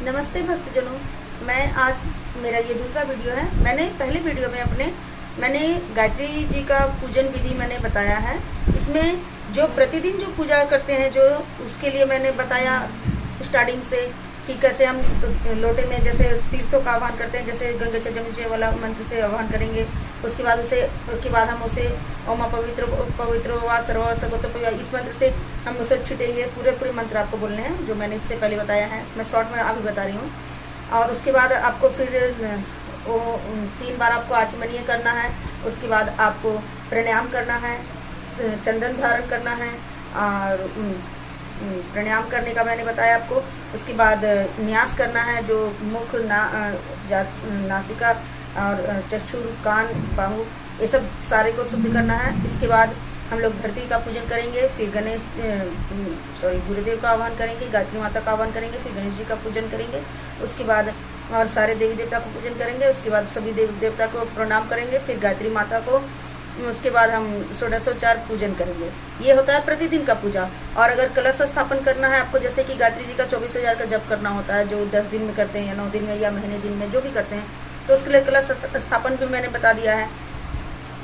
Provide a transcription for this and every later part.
नमस्ते भक्तजनों। मैं आज मेरा ये दूसरा वीडियो है। मैंने पहले वीडियो में मैंने गायत्री जी का पूजन विधि मैंने बताया है। इसमें जो प्रतिदिन जो पूजा करते हैं जो उसके लिए मैंने बताया स्टार्टिंग से कि कैसे हम लोटे में जैसे तीर्थों का आह्वान करते हैं, जैसे गंगे च जमुचे वाला मंत्र से आह्वान करेंगे। उसके बाद हम उसे ओम पवित्र पवित्र वा सर्वस्तगत इस मंत्र से हम उसे छिटेंगे। पूरे मंत्र आपको बोलने हैं जो मैंने इससे पहले बताया है। मैं शॉर्ट में अभी बता रही हूँ। और उसके बाद आपको फिर वो 3 बार आपको आचमनीय करना है। उसके बाद आपको प्राणायाम करना है, चंदन धारण करना है और प्राणायाम करने का मैंने बताया आपको। उसके बाद न्यास करना है, जो मुख नासिका और चक्षु कान बाहु ये सब सारे को शुद्ध करना है। इसके बाद हम लोग धरती का पूजन करेंगे, फिर गुरुदेव का आह्वान करेंगे, गायत्री माता का आह्वान करेंगे, फिर गणेश जी का पूजन करेंगे। उसके बाद और सारे देवी देवता को पूजन करेंगे। उसके बाद सभी देवी देवता को प्रणाम करेंगे, फिर गायत्री माता को। उसके बाद हम 1604 पूजन करेंगे। ये होता है प्रतिदिन का पूजा। और अगर कलश स्थापन करना है आपको, जैसे कि गायत्री जी का 24,000 का जप करना होता है, जो 10 दिन में करते हैं या 9 दिन में या महीने दिन में जो भी करते हैं, तो उसके लिए कलश स्थापन भी मैंने बता दिया है।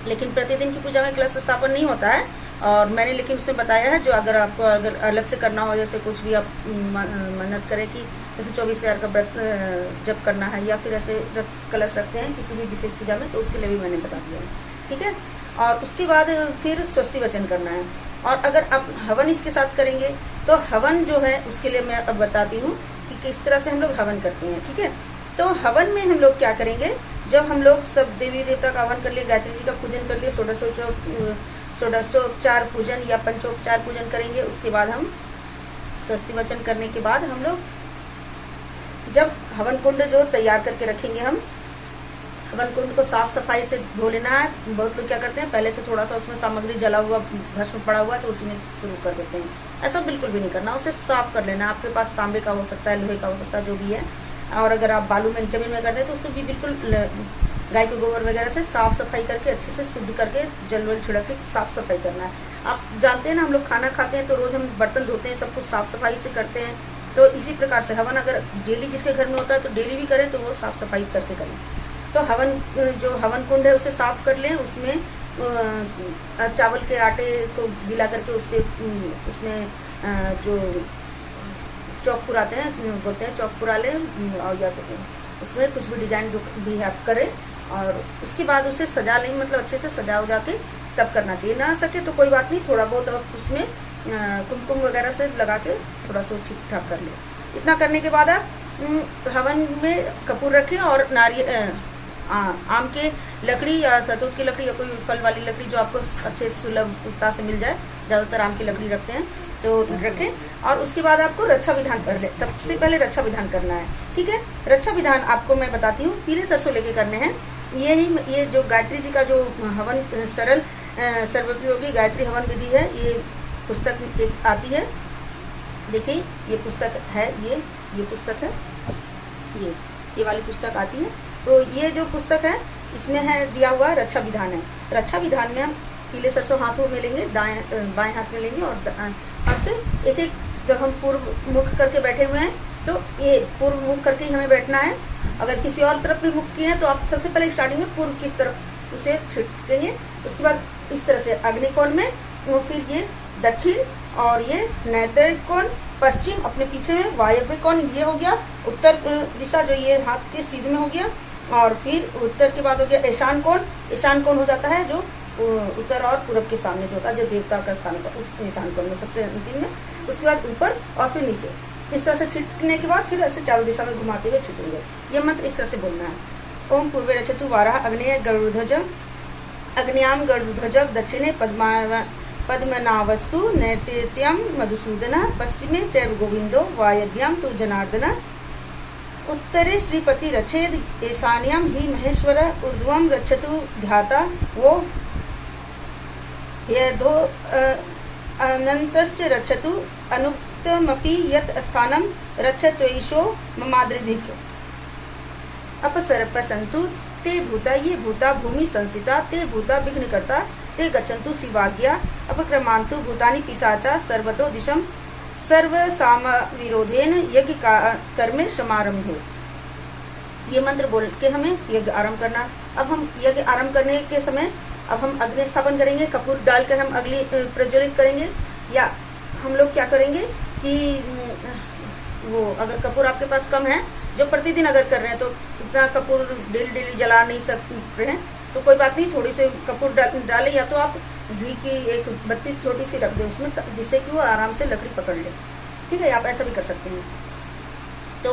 लेकिन प्रतिदिन की पूजा में कलश स्थापन नहीं होता है। और मैंने लेकिन उसमें बताया है जो अगर अलग से करना हो, जैसे कुछ भी आप मन्नत करें कि जैसे 24,000 का व्रत जप करना है या फिर ऐसे कलश रखते हैं किसी भी विशेष पूजा में, तो उसके लिए भी मैंने बता दिया है। ठीक है। और उसके बाद फिर स्वस्ति वचन करना है। और अगर आप हवन इसके साथ करेंगे तो हवन जो है उसके लिए मैं अब बताती हूँ कि किस तरह से हम लोग हवन करते हैं। ठीक है। तो हवन में हम लोग क्या करेंगे, जब हम लोग सब देवी देवता का आह्वान कर लिए, गायत्री जी का पूजन कर लिए, 1604 पूजन या पंचोपचार पूजन करेंगे। उसके बाद हम स्वस्ति वचन करने के बाद हम लोग जब हवन कुंड जो तैयार करके रखेंगे, हम हवन कुंड को साफ सफाई से धो लेना है। बहुत लोग क्या करते हैं, पहले से थोड़ा सा उसमें सामग्री जला हुआ भस्म पड़ा हुआ तो उसमें शुरू कर देते हैं। ऐसा बिल्कुल भी नहीं करना, उसे साफ कर लेना। आपके पास तांबे का हो सकता है, लोहे का हो सकता है, जो भी है। और अगर आप बालू में जमीन में करते हैं तो उसको भी बिल्कुल गाय के गोबर वगैरह से साफ सफाई करके अच्छे से शुद्ध करके जल वल छिड़क के साफ सफाई करना है। आप जानते हैं ना, हम लोग खाना खाते हैं तो रोज हम बर्तन धोते हैं, सब कुछ साफ सफाई से करते हैं। तो इसी प्रकार से हवन अगर डेली जिसके घर में होता है तो डेली भी करें, तो वो साफ सफाई करके करें। तो जो हवन कुंड है उसे साफ कर लें। उसमें चावल के आटे को गिला करके उसमें जो चौक पुराते हैं, बोलते हैं चौक पुरा लें। और या तो उसमें कुछ भी डिजाइन जो भी आप करें, और उसके बाद उसे सजा लें, मतलब अच्छे से सजा उजा के तब करना चाहिए। ना सके तो कोई बात नहीं, थोड़ा बहुत आप उसमें कुमकुम वगैरह से लगा के थोड़ा सा ठीक ठाक कर लें। इतना करने के बाद आप हवन में कपूर रखें और नारियल आम के लकड़ी या सतूत की लकड़ी या कोई फल वाली लकड़ी जो आपको अच्छे सुलभता से मिल जाए, ज़्यादातर आम की लकड़ी रखते हैं तो रखें। और उसके बाद आपको रक्षा विधान कर ले। सबसे पहले रक्षा विधान करना है। ठीक है। रक्षा विधान आपको मैं बताती हूँ, पीले सरसों लेके करने हैं। ये जो गायत्री जी का जो हवन सरल सर्वोपयोगी गायत्री हवन विधि है, ये पुस्तक एक आती है। देखिए ये पुस्तक है, ये पुस्तक है, ये वाली पुस्तक आती है। तो ये जो पुस्तक है इसमें है दिया हुआ रक्षा विधान है। रक्षा विधान में हम पीले सरसों हाथों में लेंगे, बाएं हाथ में लेंगे और हाथ से एक जब हम पूर्व मुख करके बैठे हुए हैं तो ये पूर्व मुख करके ही हमें बैठना है। अगर किसी और तरफ भी मुख किए हैं तो आप सबसे पहले स्टार्टिंग में पूर्व की तरफ उसे छिड़केंगे। उसके बाद इस तरह से अग्निकोण में, और फिर ये दक्षिण, और ये नैऋत्य कोण, पश्चिम अपने पीछे में, वायव्य कोण ये हो गया, उत्तर दिशा जो ये हाथ के सीधे में हो गया, और फिर उत्तर के बाद हो गया ईशान कोण। ईशान कोण हो जाता है जो उत्तर और पूरब के सामने जो होता है, जो देवता का स्थान होता है, उस ईशान कोण में सबसे अंतिम में। उसके बाद ऊपर और फिर नीचे। इस तरह से छिटकने के बाद फिर ऐसे चारों दिशा में घुमाते हुए छिटेंगे। ये मंत्र इस तरह से बोलना है। ओम पूर्वे रचतु वाराह अग्नेय गरुध्वज अग्न्याम गरुध्वज दक्षिणे पद्मनावस्तु नैऋत्यम मधुसूदन पश्चिमे चैव गोविंदो वायव्याम तु जनार्दन उत्तरे श्रीपति रचेद ईशान्यम ही महेश्वर ऊर्ध्वम रक्षतु ध्याता वो यदो अनंतश्च रक्षतु अनुक्तमपि यत् स्थानं रक्षत्वैषो ममादृधिक अपसर्पसन्तु ते भूता ये भूता भूमि संस्थिता ते भूता विघ्नकर्ता ते गच्छन्तु शिवाज्ञा अपक्रमान्तु भूतानि पिशाचा सर्वतो दिशं सर्व साम विरोधेन यज्ञ कर्मे समारंभे। ये मंत्र बोल के हमें यज्ञ आरंभ करना। अब हम यज्ञ आरंभ करने के समय अब हम अग्नि स्थापन करेंगे, कपूर डालकर हम अग्नि प्रज्वलित करेंगे, या हम लोग क्या करेंगे कि वो अगर कपूर आपके पास कम है, जो प्रतिदिन अगर कर रहे हैं तो इतना कपूर डेली जला नहीं सकते हैं तो कोई बात नहीं, थोड़ी से कपूर डालें, या तो आप घी की एक बत्ती छोटी सी रख दें उसमें, जिससे कि वो आराम से लकड़ी पकड़ ले। ठीक है, आप ऐसा भी कर सकते हैं। तो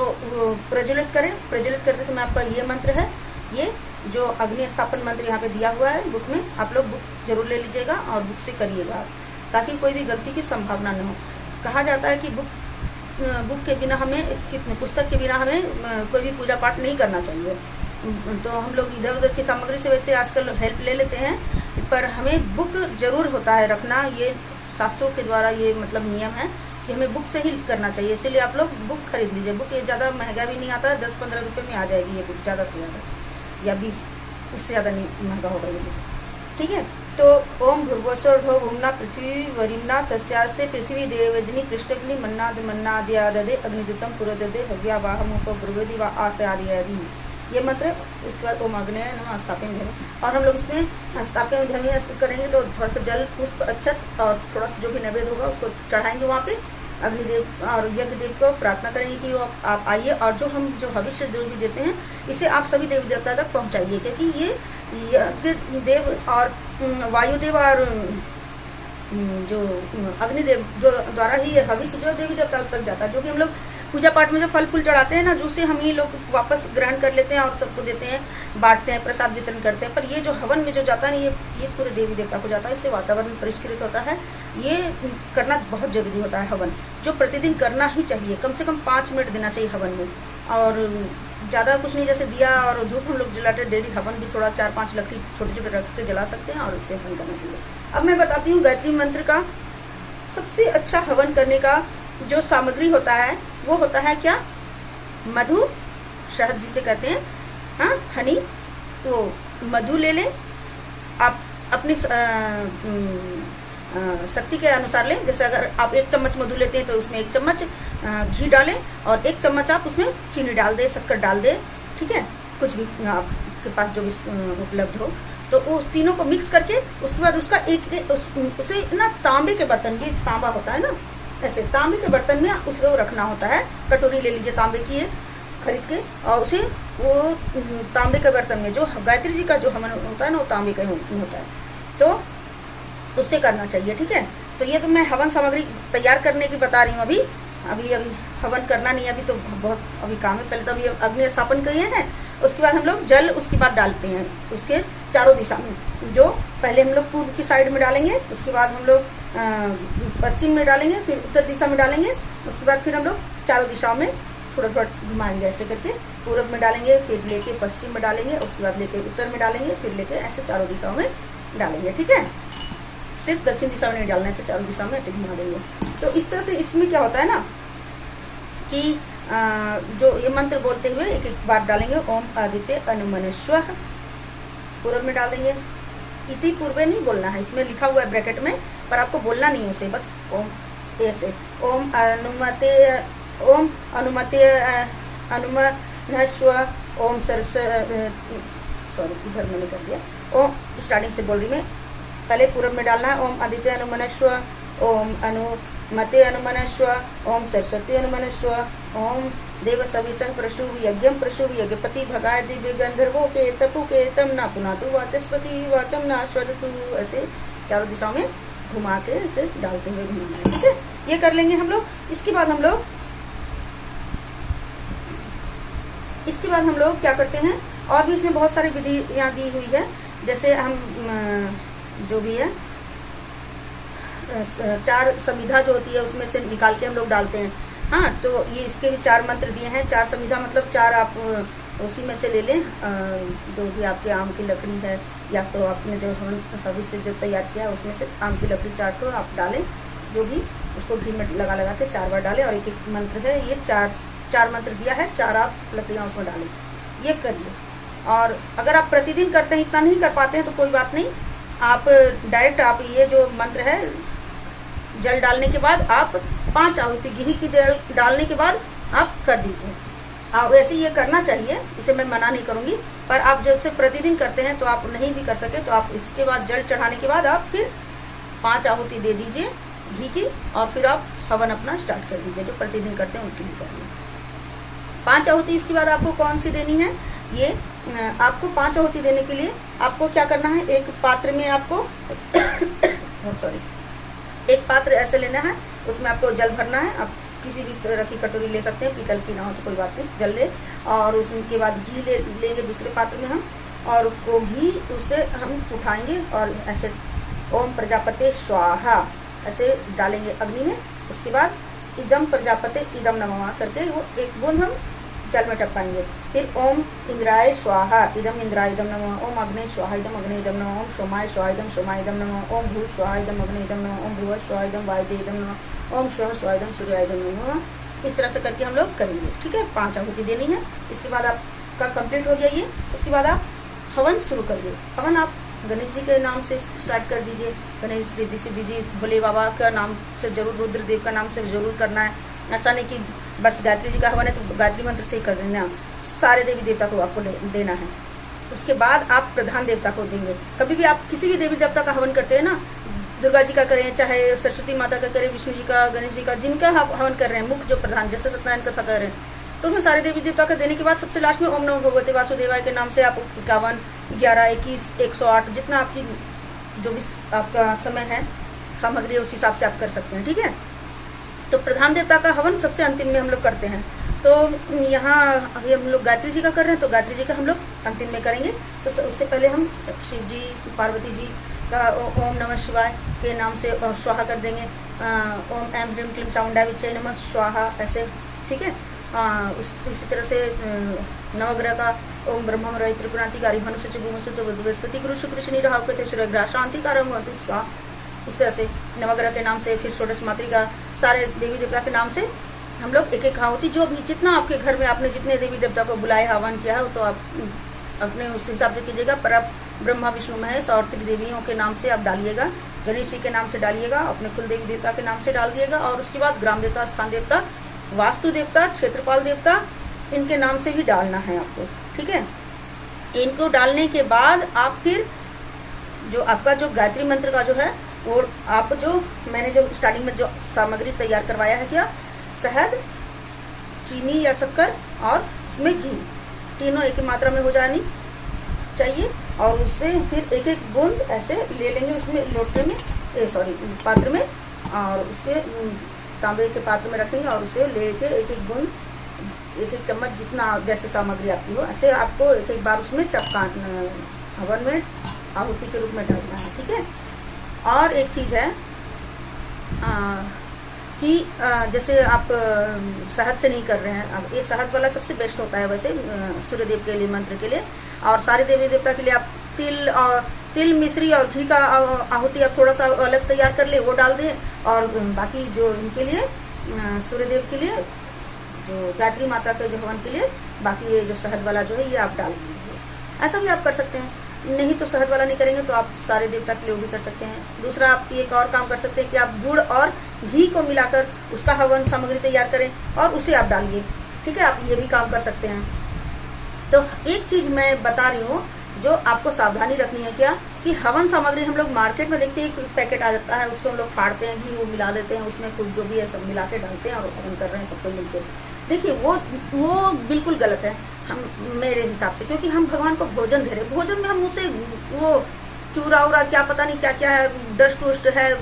प्रज्वलित करें। प्रज्वलित करते समय आपका ये मंत्र है, ये जो अग्नि स्थापन मंत्र यहाँ पे दिया हुआ है बुक में, आप लोग बुक जरूर ले लीजिएगा और बुक से करिएगा, ताकि कोई भी गलती की संभावना न हो। कहा जाता है कि बुक के बिना हमें, कितने पुस्तक के बिना हमें कोई भी पूजा पाठ नहीं करना चाहिए। तो हम लोग इधर उधर की सामग्री से वैसे आजकल हेल्प ले लेते हैं, पर हमें बुक जरूर होता है रखना। ये शास्त्रों के द्वारा ये मतलब नियम है कि हमें बुक से ही करना चाहिए, इसीलिए आप लोग बुक खरीद लीजिए। बुक ये ज़्यादा महंगा भी नहीं आता है, 10-15 रुपये में आ जाएगी ये बुक, ज़्यादा से ज़्यादा, या 20, इससे ज़्यादा नहीं महंगा होगा ये बुक। ठीक है, तो ओम भूर्भुवस्सुर्धो भूम्ना पृथ्वी वरिम्ना तस्यास्ते पृथ्वी देवजनी कृष्णग्नि मन्नाद मन्नाद्याददे अग्निदूतम पुरोददे हव्यावाहमुप ब्रुवदि वा आस्यादि। ये मंत्र, उसके बाद ओम अग्नये नमः स्थापय में। और हम लोग इसमें स्थापय में करेंगे तो थोड़ा सा जल, पुष्प, अक्षत और थोड़ा सा जो भी नैवेद्य होगा उसको चढ़ाएंगे वहाँ पे। अग्निदेव और यज्ञ देव को प्रार्थना करेंगे कि वो आप आइए, और जो हम जो भविष्य जो भी देते हैं इसे आप सभी देवी देवता तक पहुँचाइए, क्योंकि ये यज्ञ देव और वायुदेव और जो अग्निदेव जो द्वारा ही हविष्य जो देवी देवता तक जाता है। जो भी हम लोग पूजा पाठ में जो फल फूल चढ़ाते हैं ना, जो उसे हम ही लोग वापस ग्रहण कर लेते हैं और सबको देते हैं, बांटते हैं, प्रसाद वितरण करते हैं। पर ये जो हवन में जो जाता है ये पूरे देवी देवता को जाता है, इससे वातावरण परिष्कृत होता है। ये करना बहुत जरूरी होता है हवन, जो प्रतिदिन करना ही चाहिए। कम से कम 5 मिनट देना चाहिए हवन में, और ज़्यादा कुछ नहीं, जैसे दिया और धूप हम लोग जलाते, डेली हवन भी थोड़ा 4-5 लकड़ी छोटे छोटे रख के जला सकते हैं और उससे हवन करना चाहिए। अब मैं बताती हूँ गायत्री मंत्र का सबसे अच्छा हवन करने का जो सामग्री होता है वो होता है क्या, मधु, शहद जिसे कहते हैं, हाँ, हनी। तो मधु ले लें आप अपनी शक्ति के अनुसार लें। जैसे अगर आप 1 चम्मच मधु लेते हैं तो उसमें 1 चम्मच घी डालें, और 1 चम्मच आप उसमें चीनी डाल दें, शक्कर डाल दें। ठीक है, कुछ भी आपके पास जो भी उपलब्ध हो, तो वो तीनों को मिक्स करके उसके बाद उसका उसे ना तांबे के बर्तन, ये तांबा होता है ना, ऐसे तांबे के बर्तन में उसको रखना होता है। कटोरी ले लीजिए तांबे की है खरीद के, और उसे वो तांबे के बर्तन में, जो गायत्री जी का जो हवन होता है ना वो तांबे का होता है, तो उससे करना चाहिए। ठीक है, तो ये तो मैं हवन सामग्री तैयार करने की बता रही हूँ। अभी हवन करना नहीं है, अभी तो बहुत अभी काम है। पहले तो अभी अग्नि स्थापन किए हैं, उसके बाद हम लोग जल उसके बाद डालते हैं उसके चारों दिशा में। जो पहले हम लोग पूर्व की साइड में डालेंगे, उसके बाद हम लोग पश्चिम में डालेंगे, फिर उत्तर दिशा में डालेंगे, उसके बाद फिर हम लोग चारों दिशाओं में थोड़ा थोड़ा घुमाएंगे ऐसे करके। पूर्व में डालेंगे, फिर लेके पश्चिम में डालेंगे, उसके बाद लेके उत्तर में डालेंगे, फिर लेके ऐसे चारों दिशाओं में डालेंगे। ठीक है, सिर्फ दक्षिण दिशा में नहीं डालना, ऐसे चारों दिशा में ऐसे घुमा देंगे। तो इस तरह से इसमें क्या होता है ना कि जो ये मंत्र बोलते हुए एक एक बार डालेंगे। ओम आदित्य अनुमनस्व, पूर्व में डाल देंगे। इति पूर्वे नहीं बोलना है, इसमें लिखा हुआ है ब्रैकेट में, पर आपको बोलना नहीं है उसे, बस ओम ऐसे। ओम अनुमते, ओम अनुमते अनुमनस्व, ओम सॉरी इधर मैंने कर दिया। ओम स्टार्टिंग से बोल रही मैं, पहले पूर्व में डालना है। ओम आदित्य अनुमनस्व, ओम अनुमते अनुमनस्व, ओम सरस्वती अनुमनस्व, ओम देव सवितः प्रसूव यज्ञम प्रसूव यज्ञपति भगाय दिव्य गंधर्वों के तपु के तम ना पुनातु वाचस्पति वाचम ना स्वदतु, ऐसे चारों दिशाओं में घुमा के ऐसे डालते हुए घुमाना है। ठीक है, ये कर लेंगे हम लोग। इसके बाद हम लोग क्या करते हैं, और भी इसमें बहुत सारी विधियाँ दी हुई है। जैसे हम जो भी है 4 संविधा जो होती है उसमें से निकाल के हम लोग डालते हैं। हाँ, तो ये इसके भी 4 मंत्र दिए हैं। 4 संविधा मतलब 4 आप उसी में से ले लें, जो भी आपके आम की लकड़ी है, या तो आपने जो हविष्य से जो तैयार किया उसमें से आम की लकड़ी 4 को आप डालें, जो भी उसको घी में लगा के 4 बार डालें। और एक एक मंत्र है, ये 4 मंत्र दिया है, 4 आप लकड़ियाँ उसमें डालें, ये करिए। और अगर आप प्रतिदिन करते हैं, इतना नहीं कर पाते हैं तो कोई बात नहीं, आप डायरेक्ट आप ये जो मंत्र है जल डालने के बाद आप 5 आहुति घी की डालने के बाद आप कर दीजिए। वैसे ये करना चाहिए, इसे मैं मना नहीं करूँगी, पर आप जब से प्रतिदिन करते हैं तो आप नहीं भी कर सके तो आप इसके बाद जल चढ़ाने के बाद आप फिर 5 आहुति दे दीजिए घी की, और फिर आप हवन अपना स्टार्ट कर दीजिए। जो प्रतिदिन करते हैं उनकी भी करिए 5 आहुति। इसके बाद आपको कौन सी देनी है, ये आपको 5 आहुति देने के लिए आपको क्या करना है, एक पात्र में आपको सॉरी एक पात्र ऐसे लेना है, उसमें आपको जल भरना है। आप किसी भी तरह की कटोरी ले सकते हैं, पीतल की ना हो तो कोई बात नहीं, जल ले। और उसके बाद घी लेंगे दूसरे पात्र में हम, और वो घी उससे हम उठाएंगे और ऐसे ओम प्रजापते स्वाहा ऐसे डालेंगे अग्नि में। उसके बाद इदम प्रजापते इदम नमः करके वो एक बूंद हम जल में टपकाएंगे। फिर ओम इंद्राय स्वाहा इदम इंद्राय इदम नमः, ओम अग्ने स्वाहा इदम अग्ने इदम नमः, ओम सोमाय स्वाहा इदम सोमाय इदम नमः, ओम भू स्वाहा इदम अग्ने इदम नमः, ओम भुव स्वाहा इदम वायु इदम नमः, ओम स्व स्वाहा इदम सूर्य इदम नमः। इस तरह से करके हम लोग करेंगे, ठीक है। 5 आहुति देनी है। इसके बाद आपका कंप्लीट हो गया ये। उसके बाद आप हवन शुरू करिए। हवन आप गणेश जी के नाम से स्टार्ट कर दीजिए। गणेश रिद्धि सिद्धि जी भोले बाबा का नाम से जरूर, रुद्रदेव का नाम से जरूर करना है। ऐसा नहीं कि बस गायत्री जी का हवन है तो गायत्री मंत्र से ही कर देना, सारे देवी देवता को आपको देना है। उसके बाद आप प्रधान देवता को देंगे। कभी भी आप किसी भी देवी देवता का हवन करते हैं ना, दुर्गा जी का करें, चाहे सरस्वती माता का करें, विष्णु जी का, गणेश जी का, जिनका हवन कर रहे हैं मुख्य जो प्रधान, जैसे सत्यनारायण कथा कर रहे हैं, तो उसमें सारे देवी देवता का देने के बाद सबसे लास्ट में ओम नमो भगवते वासुदेवाय के नाम से आप 51, 11, 21, 108 जितना आपकी जो भी आपका समय है सामग्री उस हिसाब से आप कर सकते हैं, ठीक है। तो प्रधान देवता का हवन सबसे अंतिम में हम लोग करते हैं। तो यहाँ हम लोग गायत्री जी का कर रहे हैं तो गायत्री जी का हम लोग अंतिम में करेंगे। तो उससे पहले हम शिव जी, पार्वती जी का ओम नमः शिवाय के नाम से स्वाहा कर देंगे। ओम ऐं ह्रीं क्लीं चामुंडाय विच्चे नमः स्वाहा ऐसे, ठीक है। इसी तरह से नवग्रह का ओम ब्रह्म रहि त्रिपुरांतिकारी मनुष्य च भूमि सुत बृहस्पति गुरु शुक्र शनि राहु केतु सूर्यग्रह शांति कारम होतु स्वाहा। इस तरह से नवग्रह के नाम से, फिर षोडश मातृका, सारे देवी देवता के नाम से हम लोग एक एक आहुति, जो भी जितना आपके घर में आपने जितने देवी देवता को बुलाया हवन किया है तो आप अपने उस हिसाब से कीजिएगा। पर आप ब्रह्मा विष्णु महेश और त्रिदेवियों के नाम से आप डालिएगा, गणेश जी के नाम से डालिएगा, अपने कुल देवी देवता के नाम से डाल दिएगा। और उसके बाद ग्राम देवता, स्थान देवता, वास्तु देवता, क्षेत्रपाल देवता, इनके नाम से भी डालना है आपको, ठीक है। इनको डालने के बाद आप फिर जो आपका जो गायत्री मंत्र का जो है वो आप जो मैंने जो स्टार्टिंग में जो सामग्री तैयार करवाया है, क्या शहद, चीनी या शक्कर और उसमें घी, तीनों एक ही मात्रा में हो जानी चाहिए। और उससे फिर एक एक बूंद ऐसे ले लेंगे उसमें लोटे में, पात्र में, और उसके तांबे के पात्र में रखेंगे और उसे लेके एक एक बूंद, एक एक चम्मच जितना जैसे सामग्री आपकी हो ऐसे आपको एक एक बार उसमें टपका हवन में आहुति के रूप में डालना है, ठीक है। और एक चीज़ है कि जैसे आप शहद से नहीं कर रहे हैं, अब ये शहद वाला सबसे बेस्ट होता है वैसे सूर्यदेव के लिए, मंत्र के लिए। और सारे देवी देवता के लिए आप तिल, मिश्री और घी का आहुति आप थोड़ा सा अलग तैयार कर ले, वो डाल दें। और बाकी जो इनके लिए सूर्यदेव के लिए, जो गायत्री माता के जो हवन के लिए, बाकी ये जो शहद वाला जो है ये आप डाल दीजिए। ऐसा भी आप कर सकते हैं। नहीं तो शहद वाला नहीं करेंगे तो आप सारे देवता के लिए वो भी कर सकते हैं। दूसरा आप एक और काम कर सकते हैं कि आप गुड़ और घी को मिलाकर उसका हवन सामग्री तैयार करें और उसे आप डालिए, ठीक है। आप ये भी काम कर सकते हैं। तो एक चीज़ मैं बता रही हूँ जो आपको सावधानी रखनी है, क्या कि हवन सामग्री हम लोग मार्केट में देखते हैं, एक पैकेट आ जाता है, उसको हम लोग फाड़ते हैं, घी वो मिला देते हैं, उसमें कुछ जो भी है सब मिला के डालते हैं और हवन कर रहे हैं सबको मिलकर। देखिए वो बिल्कुल गलत है हम मेरे हिसाब से, क्योंकि हम भगवान को भोजन दे रहे हैं। भोजन में हम उसे वो चूरा उरा क्या पता नहीं क्या क्या है, डस्ट वस्ट है,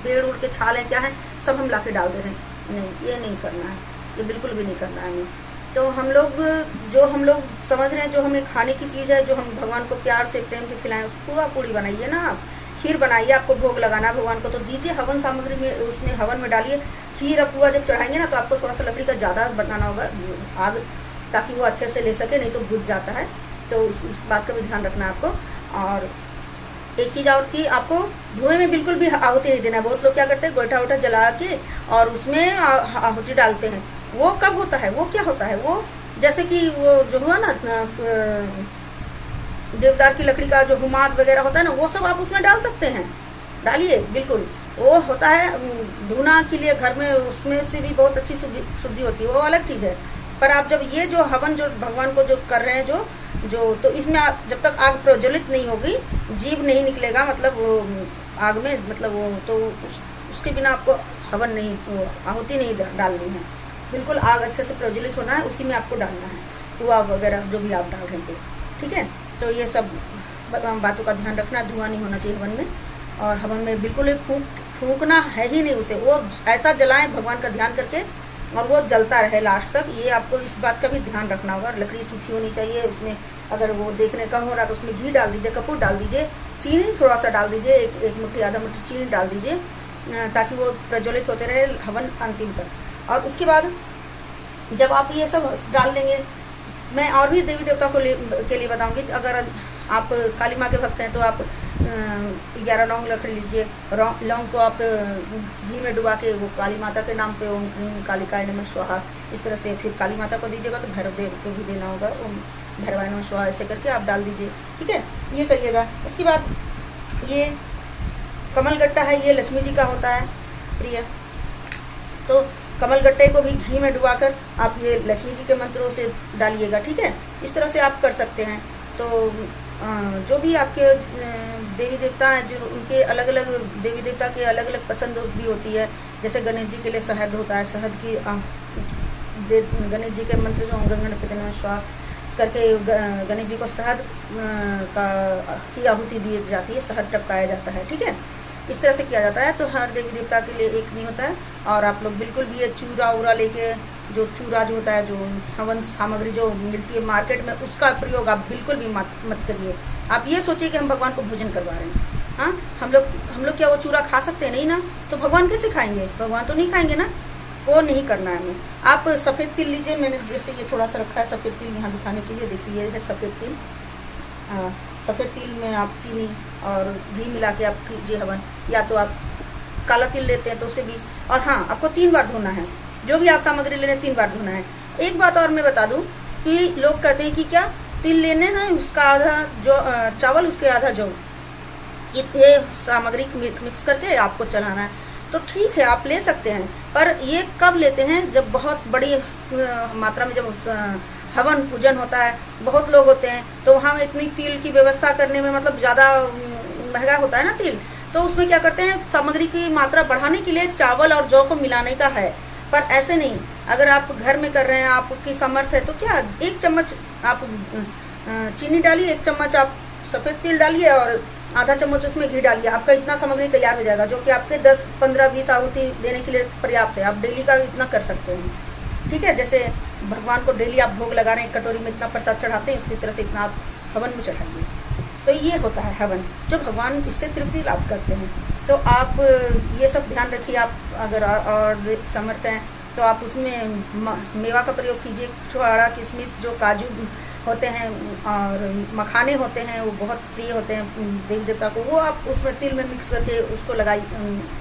पेड़ उड़ के छाल है, क्या है, सब हम ला के डाल दे रहे हैं। नहीं, ये नहीं करना है, ये बिल्कुल भी नहीं करना है हमें। तो हम लोग समझ रहे हैं, जो हमें खाने की चीज़ है, जो हम भगवान को प्यार से प्रेम से खिलाएं, उसको आप पूड़ी बनाइए ना, आप खीर बनाइए, आपको भोग लगाना भगवान को तो दीजिए हवन सामग्री में, उसमें हवन में डालिए। खीर और पुआ जब चढ़ाएंगे ना तो आपको थोड़ा सा लकड़ी का ज़्यादा बनाना होगा आग, ताकि वो अच्छे से ले सके, नहीं तो बुझ जाता है। तो इस बात का भी ध्यान रखना है आपको। और एक चीज़ और कि आपको धुएं में बिल्कुल भी आहुति नहीं देना है। बहुत लोग क्या करते हैं, गोइठा वोठा जला के और उसमें आहुति डालते हैं। वो कब होता है, वो क्या होता है, वो जैसे कि वो जो हुआ ना देवदार की लकड़ी का जो हुमाद वगैरह होता है ना, वो सब आप उसमें डाल सकते हैं, डालिए बिल्कुल। वो होता है धुना के लिए घर में, उसमें से भी बहुत अच्छी शुद्धि होती है, वो अलग चीज़ है। पर आप जब ये जो हवन जो भगवान को जो कर रहे हैं जो तो इसमें आप जब तक आग प्रज्वलित नहीं होगी, जीव नहीं निकलेगा, मतलब वो आग में, मतलब वो तो उसके बिना आपको हवन नहीं, आहुति नहीं डालनी है। बिल्कुल आग अच्छे से प्रज्वलित होना है, उसी में आपको डालना है धुआं वगैरह जो भी आप डाल रहे हैं। ठीक है, तो ये सब बातों का ध्यान रखना। धुआं नहीं होना चाहिए हवन में, और हवन में बिल्कुल फूंकना है ही नहीं उसे, वो ऐसा जलाएं भगवान का ध्यान करके और वो जलता रहे लास्ट तक। ये आपको इस बात का भी ध्यान रखना होगा। लकड़ी सूखी होनी चाहिए, उसमें अगर वो देखने कम हो रहा तो उसमें घी डाल दीजिए, कपूर डाल दीजिए, चीनी थोड़ा सा डाल दीजिए, एक मुट्ठी आधा मुट्ठी चीनी डाल दीजिए, ताकि वो प्रज्वलित होते रहे हवन अंतिम तक। और उसके बाद जब आप ये सब डाल देंगे, मैं और भी देवी देवता के लिए बताऊंगी। अगर आप काली माँ के भक्त हैं तो आप 11 लौंग रख लीजिए। लौंग को आप घी में डुबा के वो काली माता के नाम पे ओम कालिकाय नमः स्वाहा इस तरह से फिर काली माता को दीजिएगा। तो भैरव देव को भी देना होगा, ओम भैरवाय नमः स्वाहा ऐसे करके आप डाल दीजिए। ठीक है, ये करिएगा। उसके बाद ये कमलगट्टा है, ये लक्ष्मी जी का होता है प्रिय, तो कमलगट्टे को भी घी में डुबाकर आप ये लक्ष्मी जी के मंत्रों से डालिएगा। ठीक है, इस तरह से आप कर सकते हैं। तो जो भी आपके देवी देवता हैं, जो उनके अलग अलग देवी देवता के अलग अलग पसंद भी होती है। जैसे गणेश जी के लिए शहद होता है, शहद की गणेश जी के मंत्र जो गणपति नमः स्वाहा करके गणेश जी को शहद की आहुति दी जाती है, शहद टपकाया जाता है। ठीक है, इस तरह से किया जाता है। तो हर देवी देवता के लिए एक नहीं होता है। और आप लोग बिल्कुल भी ये चूरा उरा लेके, जो चूरा जो होता है, जो हवन सामग्री जो मिलती है मार्केट में, उसका प्रयोग आप बिल्कुल भी मत करिए। आप ये सोचिए कि हम भगवान को भोजन करवा रहे हैं। हाँ, हम लोग क्या वो चूरा खा सकते हैं? नहीं ना, तो भगवान कैसे खाएंगे? भगवान तो नहीं खाएंगे ना, वो नहीं करना है हमें। आप सफ़ेद तिल लीजिए, मैंने जैसे ये थोड़ा सा रखा है सफ़ेद तिल यहाँ दिखाने के लिए। देखिए ये है सफ़ेद तिल। सफ़ेद तिल में आप चीनी और घी मिला के आप कीजिए हवन, या तो आप काला तिल लेते हैं तो उसे भी। और हाँ, आपको 3 बार धोना है, जो भी आप सामग्री ले रहे हैं 3 बार धोना है। एक बात और मैं बता दूं कि लोग कहते हैं कि क्या तिल लेने हैं, उसका आधा जो चावल, उसके आधा जौ, ये सामग्री मिक्स करके आपको चलाना है। तो ठीक है, आप ले सकते हैं, पर ये कब लेते हैं? जब बहुत बड़ी मात्रा में जब हवन पूजन होता है, बहुत लोग होते हैं, तो वहाँ इतनी तिल की व्यवस्था करने में मतलब ज़्यादा महंगा होता है ना तिल। तो उसमें क्या करते हैं, सामग्री की मात्रा बढ़ाने के लिए चावल और जौ को मिलाने का है। पर ऐसे नहीं, अगर आप घर में कर रहे हैं, आपकी सामर्थ्य है, तो क्या 1 चम्मच आप चीनी डालिए, 1 चम्मच आप सफ़ेद तिल डालिए और आधा चम्मच उसमें घी डालिए। आपका इतना सामग्री तैयार हो जाएगा, जो कि आपके 10, 15, 20 आहुति देने के लिए पर्याप्त है। आप डेली का इतना कर सकते हैं। ठीक है, जैसे भगवान को डेली आप भोग लगा रहे हैं, कटोरी में इतना प्रसाद चढ़ाते हैं, इसी तरह से इतना आप हवन में चढ़ाइए। तो ये होता है हवन, जो भगवान इससे तृप्ति लाभ करते हैं। तो आप ये सब ध्यान रखिए। आप अगर और समर्थ हैं तो आप उसमें मेवा का प्रयोग कीजिए। छुआड़ा, किशमिश, जो काजू होते हैं और मखाने होते हैं, वो बहुत प्रिय होते हैं देवी देवता को, वो आप उसमें तिल में मिक्स करके उसको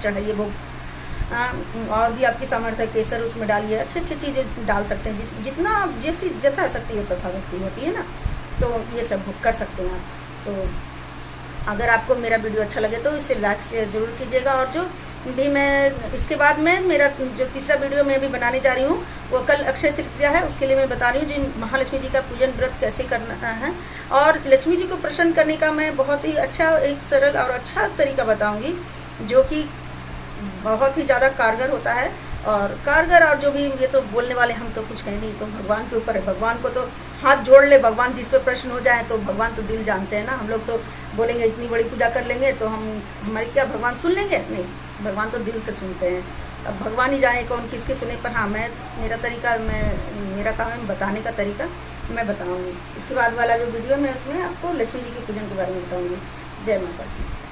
चढ़ाइए भोग। और भी आपकी सामर्थ्य है, केसर उसमें डालिए, अच्छी अच्छी चीज़ें डाल सकते हैं। जितना आप जैसी जता शक्ति तथा भक्ति होती है ना, तो ये सब कर सकते हैं आप। तो अगर आपको मेरा वीडियो अच्छा लगे तो इसे लाइक शेयर जरूर कीजिएगा। और जो भी मैं इसके बाद में मेरा जो तीसरा वीडियो मैं भी बनाने जा रही हूँ, वो कल अक्षय तृतीया है, उसके लिए मैं बता रही हूँ जी महालक्ष्मी जी का पूजन व्रत कैसे करना है। और लक्ष्मी जी को प्रसन्न करने का मैं बहुत ही अच्छा, एक सरल और अच्छा तरीका बताऊँगी, जो कि बहुत ही ज़्यादा कारगर होता है। और जो भी, ये तो बोलने वाले हम तो कुछ है नहीं, तो भगवान के ऊपर है। भगवान को तो हाथ जोड़ ले, भगवान जिस पे प्रश्न हो जाए, तो भगवान तो दिल जानते हैं ना। हम लोग तो बोलेंगे इतनी बड़ी पूजा कर लेंगे तो हमारी क्या भगवान सुन लेंगे? नहीं, भगवान तो दिल से सुनते हैं। अब भगवान ही जाने कौन किसके सुने। पर हाँ, मेरा काम है बताने का तरीका मैं बताऊँगी। इसके बाद वाला जो वीडियो मैं उसमें आपको लक्ष्मी जी के पूजन के बारे में बताऊँगी। जय माता दी।